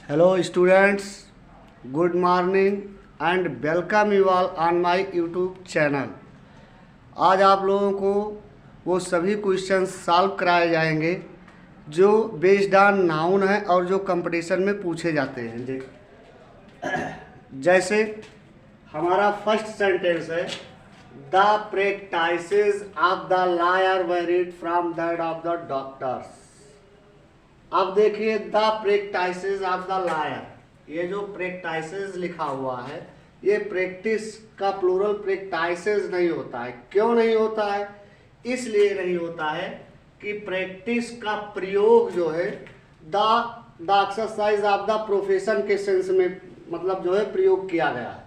Hello students, good morning and welcome you all on my YouTube channel। आज आप लोगों को वो सभी क्वेश्चन सॉल्व कराए जाएंगे जो बेस्ड ऑन नाउन है और जो कंपटीशन में पूछे जाते हैं जी। जैसे हमारा फर्स्ट सेंटेंस है, the practices of the lawyer varied from that of the doctors. अब देखिए, the practices of the lawyer, ये जो प्रैक्टिसेस लिखा हुआ है ये प्रैक्टिस का प्लूरल प्रैक्टिसेस नहीं होता है। क्यों नहीं होता है? इसलिए नहीं होता है कि प्रैक्टिस का प्रयोग जो है the exercise of the profession के सेंस में मतलब जो है प्रयोग किया गया है।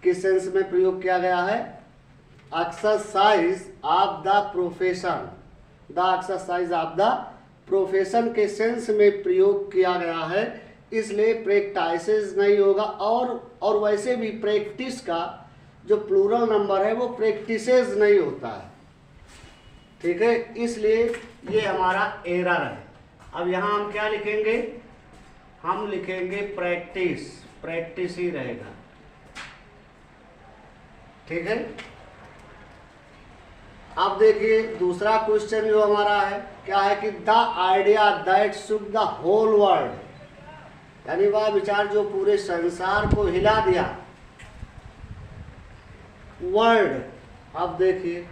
किस सेंस में प्रयोग किया गया है? Exercise of the profession, the exercise of the profession के सेंस में प्रयोग किया गया है, इसलिए प्रैक्टिसेस नहीं होगा। और वैसे भी प्रैक्टिस का जो प्लूरल नंबर है वो प्रैक्टिसेस नहीं होता है, ठीक है, इसलिए ये हमारा एरर है। अब यहाँ हम क्या लिखेंगे? हम लिखेंगे प्रैक्टिस, प्रैक्टिस ही रहेगा, ठीक है। अब देखिए दूसरा क्वेश्चन जो हमारा है क्या है कि the idea that shook the whole world, यानी वह विचार जो पूरे संसार को हिला दिया। वर्ल्ड, अब देखिए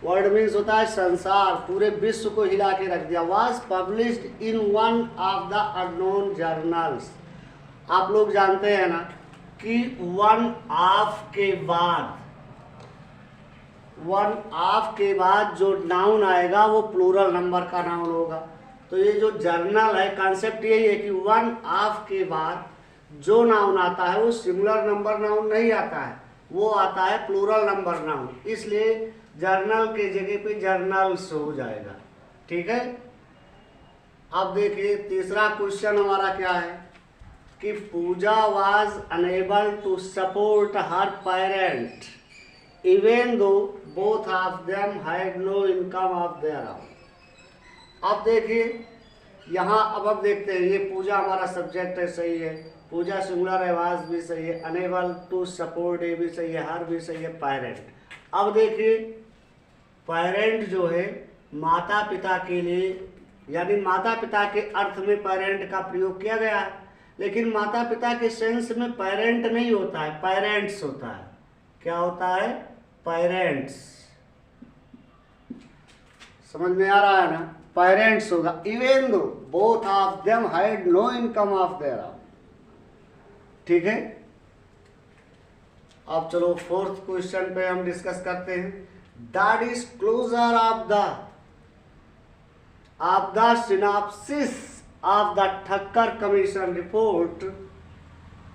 वर्ल्ड मीन्स होता है संसार, पूरे विश्व को हिला के रख दिया। Was published in one of the unknown journals. आप लोग जानते हैं ना कि वन ऑफ के बाद जो नाउन आएगा वो प्लूरल नंबर का नाउन होगा। तो ये जो जर्नल है, कॉन्सेप्ट यही है कि वन ऑफ के बाद जो नाउन आता है वो सिंगुलर नंबर नाउन नहीं आता है, वो आता है प्लूरल नंबर नाउन, इसलिए जर्नल के जगह पे जर्नल्स हो जाएगा, ठीक है। अब देखिए तीसरा क्वेश्चन हमारा क्या है कि Puja was unable to support her parent even though both of them had no income of their own. अब देखिए यहाँ अब देखते हैं, ये पूजा हमारा सब्जेक्ट है, सही है, पूजा सिंगुलर है, वाज भी सही है, अनेबल टू सपोर्ट ये भी सही है, हर भी सही है, पेरेंट। अब देखिए पेरेंट जो है माता पिता के लिए, यानी माता पिता के अर्थ में पेरेंट का प्रयोग किया गया है, लेकिन माता पिता के सेंस में पेरेंट नहीं होता है, पेरेंट्स होता है। क्या होता है? पेरेंट्स। समझ में आ रहा है ना? पेरेंट्स होगा। Even though both of them had no income of their own, ठीक है। अब चलो फोर्थ क्वेश्चन पे हम डिस्कस करते हैं। The disclosure of the synopsis of the Thakkar commission report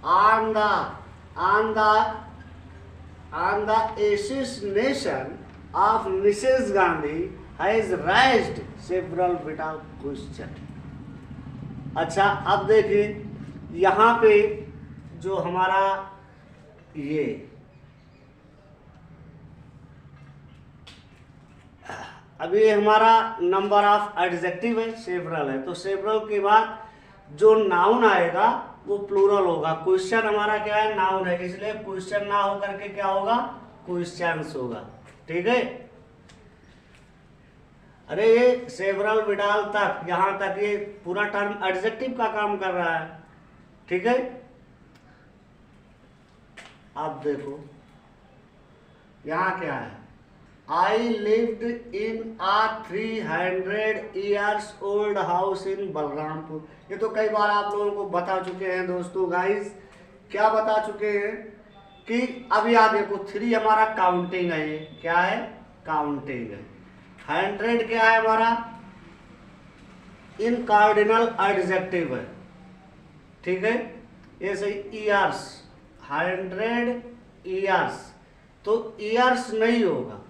on the assassination of Mrs. Gandhi has raised several vital questions। अच्छा, अब देखिए यहाँ पे जो हमारा ये अभी हमारा नंबर ऑफ एडजेक्टिव है, सेवरल है, तो सेवरल के बाद जो नाउन आएगा वो प्लूरल होगा। क्वेश्चन हमारा क्या है? नाउन है, इसलिए क्वेश्चन ना होकर के क्या होगा? क्वेश्चंस होगा, ठीक है। अरे ये सेवरल विडाल तक, यहां तक ये पूरा टर्म एडजेक्टिव का काम कर रहा है, ठीक है। अब देखो यहां क्या है? I lived in a 300 years old house in Balrampur. ये तो कई बार आप लोगों को बता चुके हैं दोस्तों, गाइस क्या बता चुके हैं कि अब याद देखो 3 हमारा काउंटिंग है, ये क्या है? काउंटिंग है। 100 क्या है हमारा? इन कार्डिनल एडजेक्टिव है, ठीक है। ये सही ईयर्स, 100 years, तो ईयर्स नहीं होगा।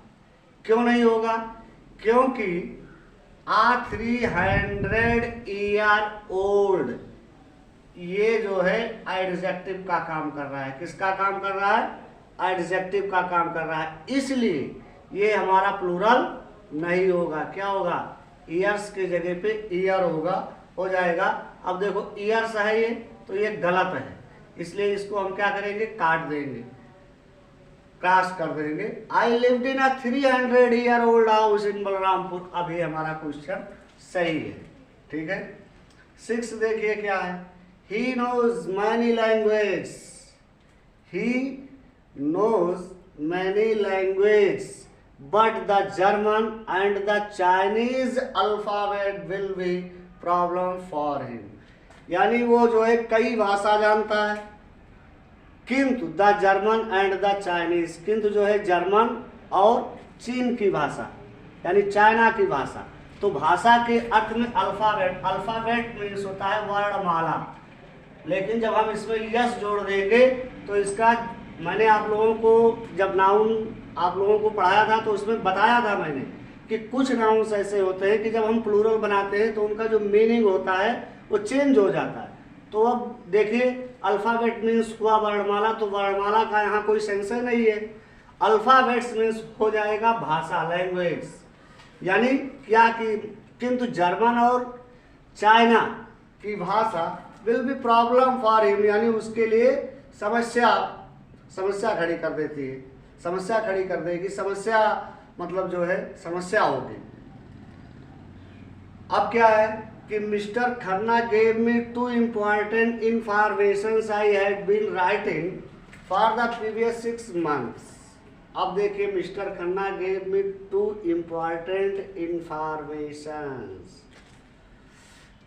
क्यों नहीं होगा? क्योंकि आ 300 year ओल्ड ये जो है एडजेक्टिव का काम कर रहा है। किसका काम कर रहा है? एडजेक्टिव का काम कर रहा है, इसलिए ये हमारा प्लूरल नहीं होगा। क्या होगा? ईयर्स के जगह पे ईयर होगा, हो जाएगा। अब देखो ईयर्स है, ये तो ये गलत है, इसलिए इसको हम क्या करेंगे, काट देंगे, क्रॉस कर देंगे। आई lived in a 300 year old house in Balrampur. अब ये हमारा क्वेश्चन सही है, ठीक है। 6 देखिए क्या है, he knows many language, he knows many language but the German and the Chinese alphabet will be problem for him. यानी वो जो है कई भाषा जानता है, किंतु the German and the Chinese, किंतु जो है जर्मन और चीन की भाषा यानी चाइना की भाषा। तो भाषा के अर्थ में अल्फाबेट, अल्फाबेट मीन्स होता है वर्णमाला, लेकिन जब हम इसमें यस जोड़ देंगे तो इसका, मैंने आप लोगों को जब नाउन आप लोगों को पढ़ाया था तो उसमें बताया था मैंने कि कुछ नाउन्स ऐसे होते हैं कि जब हम प्लूरल बनाते हैं तो उनका जो मीनिंग होता है वो चेंज हो जाता है। तो अब देखिए अल्फ़ाबेट मीन्स हुआ वर्णमाला, तो वर्णमाला का यहाँ कोई सेंस नहीं है। अल्फ़ाबेट्स मीन्स हो जाएगा भाषा, लैंग्वेज, यानी क्या कि किंतु जर्मन और चाइना की भाषा will be problem for him, यानी उसके लिए समस्या खड़ी कर देती है, समस्या खड़ी कर देगी, समस्या मतलब जो है समस्या होगी। अब क्या है कि mister Khanna gave me 2 important informations I had been writing for the previous 6 months। अब देखिए mister Khanna gave me 2 important informations।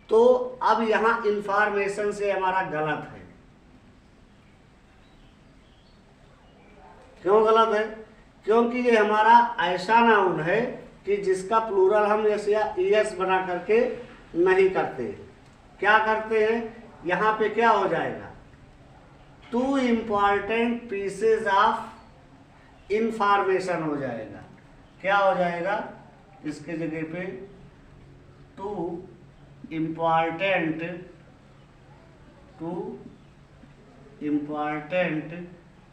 तो अब यहाँ इंफॉर्मेशन से हमारा गलत है। क्यों गलत है? क्योंकि ये हमारा ऐसा नाउन है कि जिसका प्लूरल हम एस या ईएस बना करके नहीं करते। क्या करते हैं, यहाँ पे क्या हो जाएगा, 2 important pieces ऑफ इंफॉर्मेशन हो जाएगा। क्या हो जाएगा, इसके जगह पे 2 important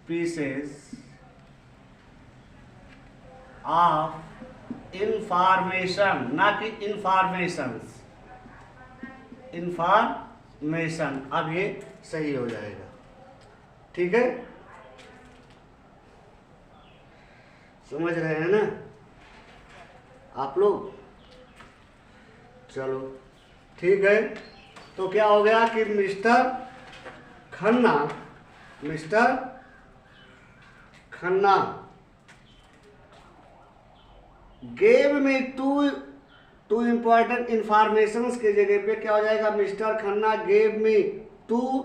pieces ऑफ इंफॉर्मेशन, ना कि इंफॉर्मेशंस, इंफॉर्मेशन। अब ये सही हो जाएगा, ठीक है, समझ रहे हैं ना आप लोग। चलो ठीक है, तो क्या हो गया कि मिस्टर खन्ना गेव में 2 important informations के जगह पे क्या हो जाएगा, मिस्टर खन्ना गेव में 2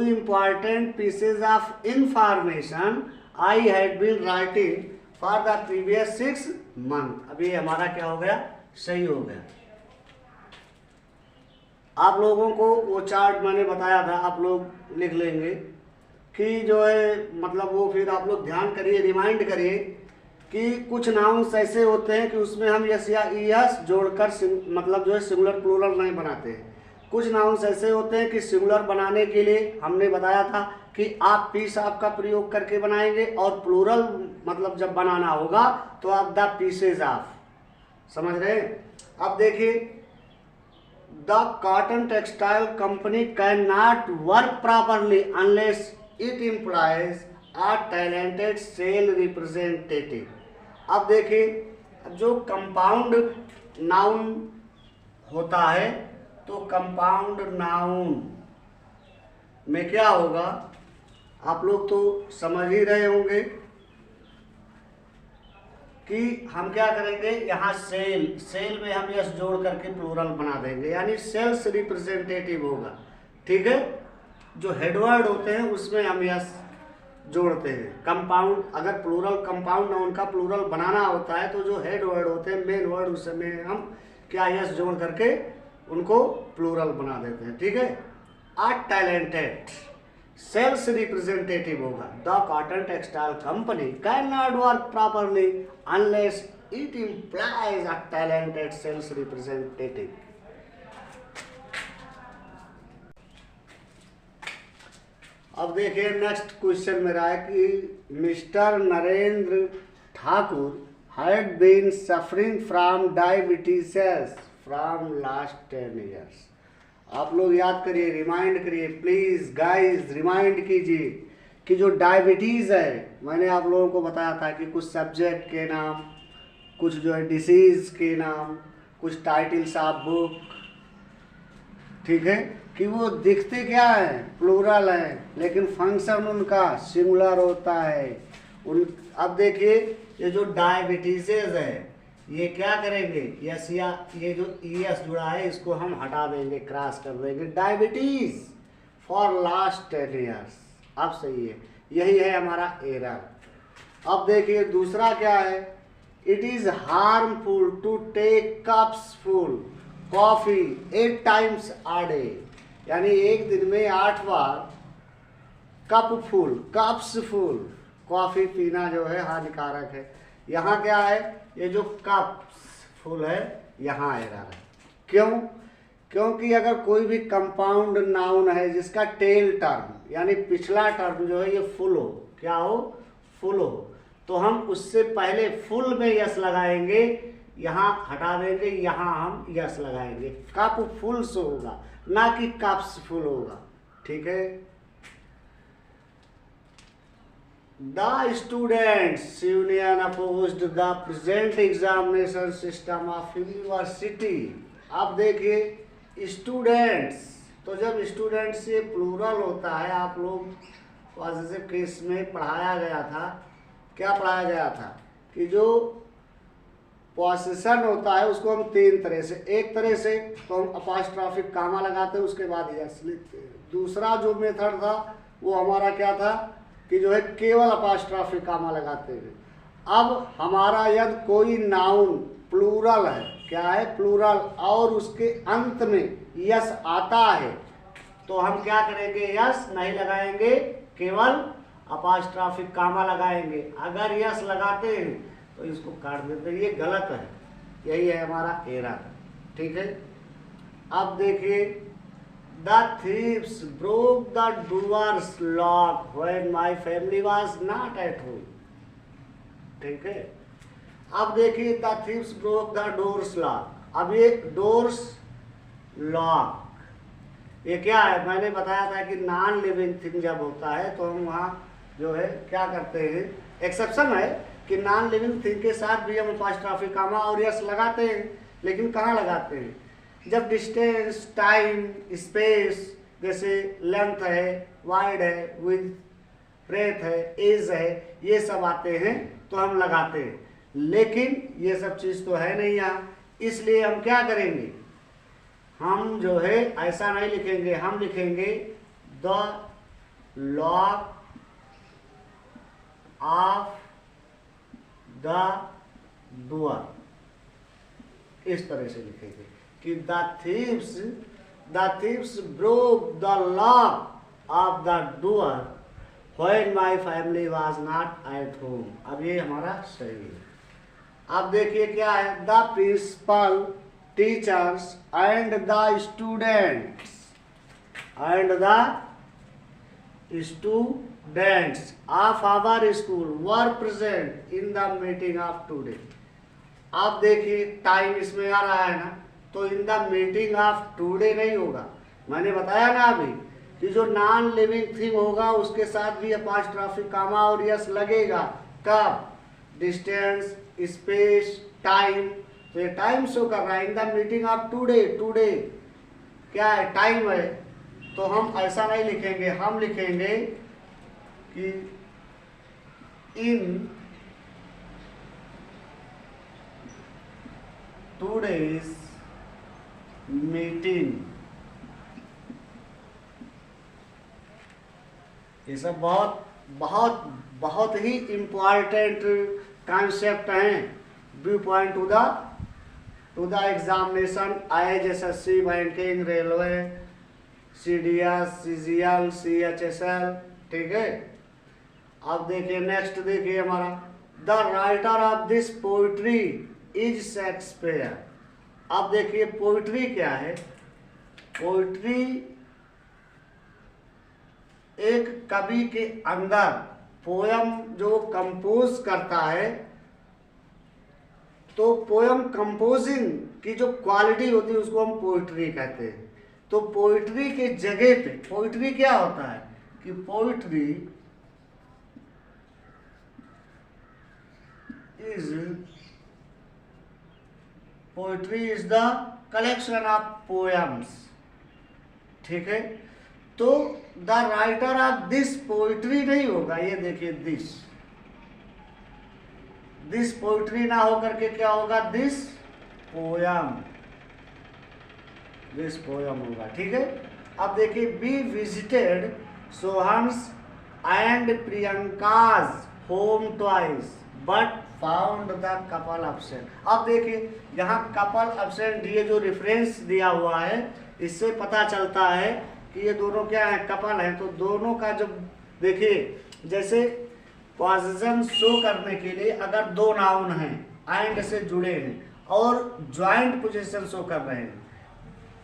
important pieces of information I had been writing for the previous 6 months। अभी हमारा क्या हो गया, सही हो गया। आप लोगों को वो चार्ट मैंने बताया था, आप लोग लिख लेंगे कि जो है मतलब वो फिर आप लोग ध्यान करिए, रिमाइंड करिए कि कुछ नाउन्स ऐसे होते हैं कि उसमें हम यस या ईएस जोड़कर मतलब जो है सिंगुलर प्लूरल नहीं बनाते हैं। कुछ नाउन्स ऐसे होते हैं कि सिंगुलर बनाने के लिए हमने बताया था कि आप पीस ऑफ का प्रयोग करके बनाएंगे, और प्लूरल मतलब जब बनाना होगा तो आप द पीसेज ऑफ, समझ रहे हैं। अब देखिए, the cotton textile company can not work properly unless it employs a talented sale representative. अब देखिए, जो कंपाउंड नाउन होता है तो कंपाउंड नाउन में क्या होगा, आप लोग तो समझ ही रहे होंगे कि हम क्या करेंगे, यहाँ सेल में हम यस जोड़ करके प्लूरल बना देंगे, यानी सेल्स रिप्रेजेंटेटिव होगा, ठीक है। जो हेडवर्ड होते हैं उसमें हम यस जोड़ते हैं। कंपाउंड, अगर प्लूरल कंपाउंड नाउन का प्लूरल बनाना होता है तो जो हेड वर्ड होते हैं, मेन वर्ड, उसमें हम क्या यस जोड़ करके उनको प्लूरल बना देते हैं, ठीक है। अ टैलेंटेड सेल्स रिप्रेजेंटेटिव होगा। The cotton textile company can not work properly unless it employs a talented sales representative. अब देखिए नेक्स्ट क्वेश्चन मेरा है कि mister Narendra Thakur had been suffering from diabetes from last 10 years। आप लोग याद करिए, रिमाइंड करिए प्लीज गाइस, रिमाइंड कीजिए कि जो डायबिटीज़ है, मैंने आप लोगों को बताया था कि कुछ सब्जेक्ट के नाम, कुछ जो है डिसीज़ के नाम, कुछ टाइटल्स ऑफ बुक, ठीक है, कि वो दिखते क्या है, प्लूरल है, लेकिन फंक्शन उनका सिंगुलर होता है। अब देखिए ये जो डायबिटीज़ है, ये क्या करेंगे, यस या ये जो ईएस जुड़ा है इसको हम हटा देंगे, क्रॉस कर देंगे, डायबिटीज फॉर लास्ट 10 ईयर्स। अब सही है, यही है हमारा एरर। अब देखिए दूसरा क्या है, it is harmful to take cups full coffee 8 times a day, यानी एक दिन में 8 बार कप्स फुल कॉफी पीना जो है हानिकारक है। यहाँ क्या है, ये जो कप्स फुल है यहाँ एरर है। क्यों? क्योंकि अगर कोई भी कंपाउंड नाउन है जिसका टेल टर्म यानी पिछला टर्म जो है ये फुल हो, क्या हो, फुल हो, तो हम उससे पहले फुल में यस लगाएंगे, यहाँ हटा देंगे, यहाँ हम यस लगाएंगे, कप फुल से होगा, ना कि कप्स फुल होगा। ठीक है। The students union opposed the present examination system of university। अब देखिए स्टूडेंट्स, तो जब स्टूडेंट से प्लूरल होता है, आप लोग पॉजिटिव केस में पढ़ाया गया था, क्या पढ़ाया गया था कि जो पोसेशन होता है उसको हम 3 तरह से, एक तरह से तो हम अपोस्ट्रोफिक कामा लगाते हैं, उसके बाद यस लिखते हैं। दूसरा जो मेथड था वो हमारा क्या था कि जो है केवल अपोस्ट्रोफिक कामा लगाते हैं। अब हमारा यदि कोई नाउन प्लूरल है, क्या है, प्लूरल, और उसके अंत में यस आता है तो हम क्या करेंगे, यस नहीं लगाएंगे, केवल अपोस्ट्रोफिक कामा लगाएंगे। अगर यस लगाते हैं तो इसको काट देते हैं, ये गलत है, यही है हमारा एरर। ठीक है। अब देखिए The thieves broke the door's lock when my family was not at home। ठीक है। अब देखिए the thieves broke the door's lock। अब ये door's lock ये क्या है, मैंने बताया था कि नॉन लिविंग थिंग जब होता है तो हम वहाँ जो है क्या करते हैं, एक्सेप्शन है कि नॉन लिविंग थिंग के साथ भी हम अपोस्ट्रोफिक कामा और यस लगाते हैं, लेकिन कहाँ लगाते हैं, जब डिस्टेंस, टाइम, स्पेस, जैसे लेंथ है, वाइड है, विथ, ब्रेथ है, एज है, ये सब आते हैं तो हम लगाते हैं, लेकिन ये सब चीज़ तो है नहीं यहाँ, इसलिए हम क्या करेंगे, हम जो है ऐसा नहीं लिखेंगे, हम लिखेंगे the lock of the door, इस तरह से लिखेंगे कि the thieves broke the lock of the door when my family was not at home। अब ये हमारा सही है। अब देखिए क्या है, the principal, teachers and the students of our school were present in the meeting of today। आप देखिए टाइम इसमें आ रहा है ना, तो in the meeting of today नहीं होगा, मैंने बताया ना अभी कि जो नॉन लिविंग थिंग होगा उसके साथ भी अपोस्ट्रोफिक कामा और यस लगेगा। कब, डिस्टेंस, स्पेस, टाइम, तो ये टाइम शो कर रहा है, in the meeting of today, today क्या है, टाइम है, तो हम ऐसा नहीं लिखेंगे, हम लिखेंगे कि इन टुडेज मीटिंग। ये सब बहुत बहुत बहुत ही इम्पॉर्टेंट कॉन्सेप्ट हैं view point two the examination, IHSSC, banking, railway, CDS, CGL, CHSL। ठीक है। अब देखिए नेक्स्ट, देखिए हमारा the writer of this poetry is Shakespeare. अब देखिए पोइट्री क्या है, पोइट्री एक कवि के अंदर पोयम जो कंपोज करता है, तो पोयम कंपोजिंग की जो क्वालिटी होती है उसको हम पोइट्री कहते हैं। तो पोइट्री के जगह पे पोइट्री क्या होता है कि poetry is the collection of poems, ठीक है। तो the writer of this poetry नहीं होगा, ये देखिए दिस पोइट्री ना होकर के क्या होगा, दिस पोयम होगा, ठीक है। अब देखिए, we visited Sohan's and Priyanka's home twice but found the couple absent. अब देखिए यहाँ कपल एब्सेंट, ये जो रेफरेंस दिया हुआ है इससे पता चलता है कि ये दोनों क्या है, कपल हैं। तो दोनों का जब देखिए, जैसे पोजीशन शो करने के लिए अगर दो नाउन हैं एंड से जुड़े हैं और ज्वाइंट पोजीशन शो कर रहे हैं,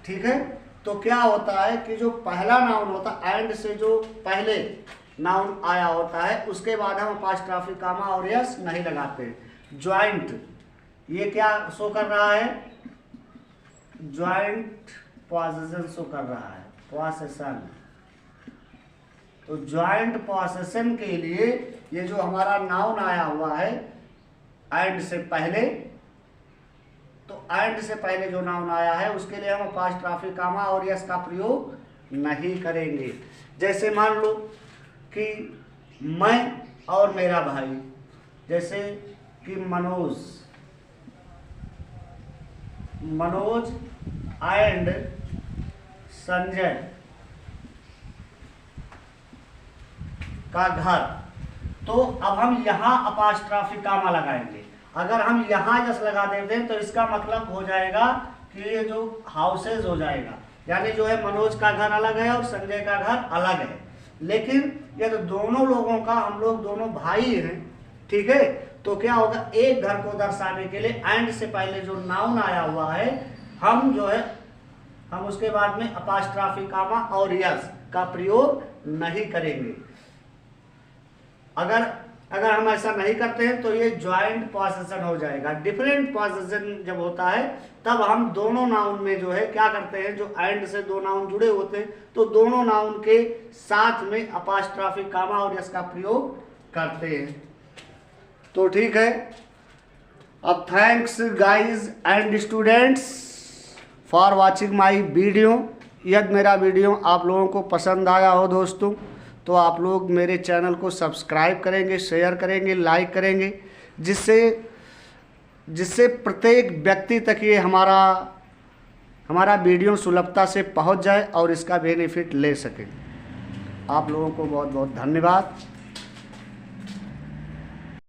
ठीक है, तो क्या होता है कि जो पहला नाउन होता है एंड से जो पहले नाउन आया होता है उसके बाद हम अपोस्ट्रोफी कॉमा और यस नहीं लगाते। ज्वाइंट, ये क्या शो कर रहा है, ज्वाइंट पोजीशन शो कर रहा है, पोजीशन। तो ज्वाइंट पोजीशन के लिए ये जो हमारा नाउन आया हुआ है एंड से पहले, तो एंड से पहले जो नाउन आया है उसके लिए हम अपोस्ट्रोफी कॉमा और यस का प्रयोग नहीं करेंगे। जैसे मान लो कि मैं और मेरा भाई, जैसे कि मनोज एंड संजय का घर, तो अब हम यहाँ अपोस्ट्रोफी कॉमा लगाएंगे। अगर हम यहाँ जस लगा देते हैं तो इसका मतलब हो जाएगा कि ये जो हाउसेज हो जाएगा, यानी जो है मनोज का घर अलग है और संजय का घर अलग है। लेकिन ये तो दोनों लोगों का, हम लोग दोनों भाई हैं, ठीक है, तो क्या होगा, एक घर को दर्शाने के लिए एंड से पहले जो नाउन आया हुआ है हम जो है हम उसके बाद में अपोस्ट्रोफी कॉमा और यस का प्रयोग नहीं करेंगे। अगर हम ऐसा नहीं करते हैं तो ये ज्वाइंट पोजीशन हो जाएगा। डिफरेंट पोजीशन जब होता है तब हम दोनों नाउन में जो है क्या करते हैं, जो एंड से दो नाउन जुड़े होते हैं तो दोनों नाउन के साथ में अपोस्ट्रोफी कॉमा और यस का प्रयोग करते हैं। तो ठीक है, अब thanks guys and students for watching my video. यदि मेरा वीडियो आप लोगों को पसंद आया हो दोस्तों, तो आप लोग मेरे चैनल को सब्सक्राइब करेंगे, शेयर करेंगे, लाइक करेंगे, जिससे प्रत्येक व्यक्ति तक ये हमारा वीडियो सुलभता से पहुंच जाए और इसका बेनिफिट ले सके। आप लोगों को बहुत बहुत धन्यवाद।